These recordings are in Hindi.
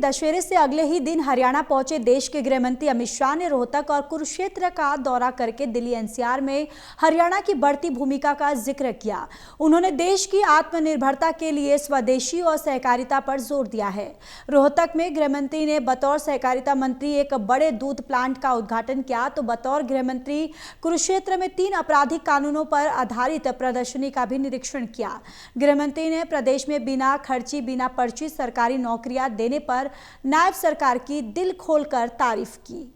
दशहरे से अगले ही दिन हरियाणा पहुंचे देश के गृह मंत्री अमित शाह ने रोहतक और कुरुक्षेत्र का दौरा करके दिल्ली एनसीआर में हरियाणा की बढ़ती भूमिका का जिक्र किया। उन्होंने देश की आत्मनिर्भरता के लिए स्वदेशी और सहकारिता पर जोर दिया है। रोहतक में गृह मंत्री ने बतौर सहकारिता मंत्री एक बड़े दूध प्लांट का उद्घाटन किया, तो बतौर गृह मंत्री कुरुक्षेत्र में 3 आपराधिक कानूनों पर आधारित प्रदर्शनी का भी निरीक्षण किया। गृह मंत्री ने प्रदेश में बिना खर्ची बिना पर्ची सरकारी नौकरियां देने पर नायब सरकार की दिल खोलकर तारीफ की।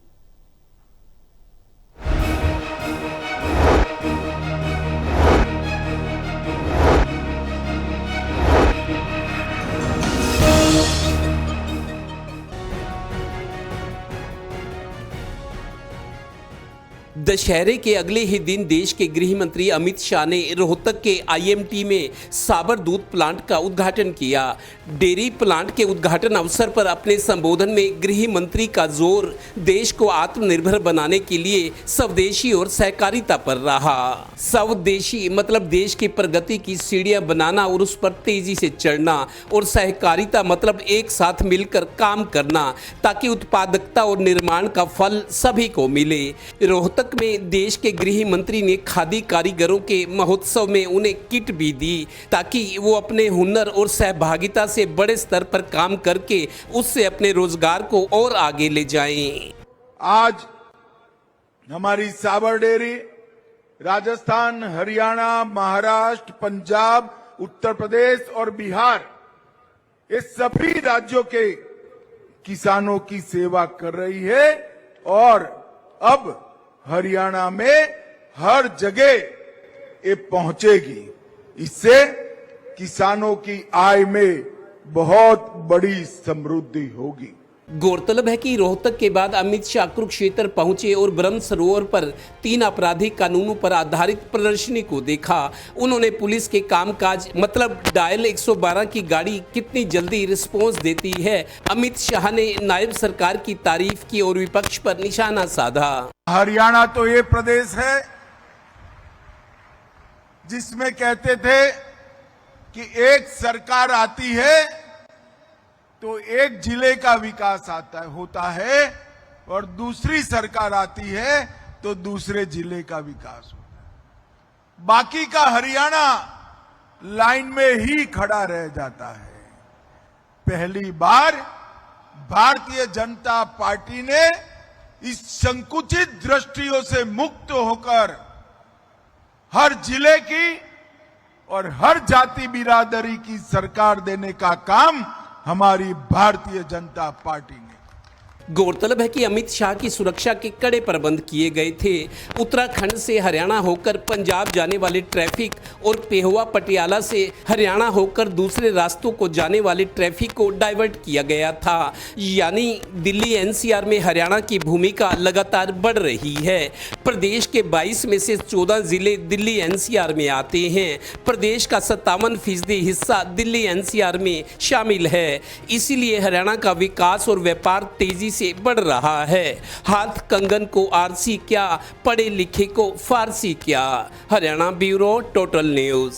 दशहरे के अगले ही दिन देश के गृह मंत्री अमित शाह ने रोहतक के आईएमटी में साबर दूध प्लांट का उद्घाटन किया। डेयरी प्लांट के उद्घाटन अवसर पर अपने संबोधन में गृह मंत्री का जोर देश को आत्मनिर्भर बनाने के लिए स्वदेशी और सहकारिता पर रहा। स्वदेशी मतलब देश की प्रगति की सीढ़ियां बनाना और उस पर तेजी से चढ़ना, और सहकारिता मतलब एक साथ मिलकर काम करना ताकि उत्पादकता और निर्माण का फल सभी को मिले। रोहतक में देश के गृह मंत्री ने खादी कारीगरों के महोत्सव में उन्हें किट भी दी ताकि वो अपने हुनर और सहभागिता से बड़े स्तर पर काम करके उससे अपने रोजगार को और आगे ले जाएं। आज हमारी साबर डेयरी राजस्थान, हरियाणा, महाराष्ट्र, पंजाब, उत्तर प्रदेश और बिहार, ये सभी राज्यों के किसानों की सेवा कर रही है, और अब हरियाणा में हर जगह ये पहुंचेगी। इससे किसानों की आय में बहुत बड़ी समृद्धि होगी। गौरतलब है कि रोहतक के बाद अमित शाह कुरुक्षेत्र पहुंचे और ब्रह्म सरोवर पर 3 आपराधिक कानूनों पर आधारित प्रदर्शनी को देखा। उन्होंने पुलिस के कामकाज मतलब डायल 112 की गाड़ी कितनी जल्दी रिस्पॉन्स देती है, अमित शाह ने नायब सरकार की तारीफ की और विपक्ष पर निशाना साधा। हरियाणा तो ये प्रदेश है जिसमें कहते थे कि एक सरकार आती है तो एक जिले का विकास होता है, और दूसरी सरकार आती है तो दूसरे जिले का विकास होता है। बाकी का हरियाणा लाइन में ही खड़ा रह जाता है। पहली बार भारतीय जनता पार्टी ने इस संकुचित दृष्टियों से मुक्त होकर हर जिले की और हर जाति बिरादरी की सरकार देने का काम हमारी भारतीय जनता पार्टी ने। गौरतलब है कि अमित शाह की सुरक्षा के कड़े प्रबंध किए गए थे। उत्तराखंड से हरियाणा होकर पंजाब जाने वाले ट्रैफिक और पेहोवा पटियाला से हरियाणा होकर दूसरे रास्तों को जाने वाले ट्रैफिक को डाइवर्ट किया गया था। यानी दिल्ली एनसीआर में हरियाणा की भूमिका लगातार बढ़ रही है। प्रदेश के 22 में से 14 जिले दिल्ली एनसीआर में आते हैं। प्रदेश का 57% हिस्सा दिल्ली एनसीआर में शामिल है। इसीलिए हरियाणा का विकास और व्यापार तेजी से बढ़ रहा है। हाथ कंगन को आरसी क्या, पढ़े लिखे को फारसी क्या। Haryana bureau, total news.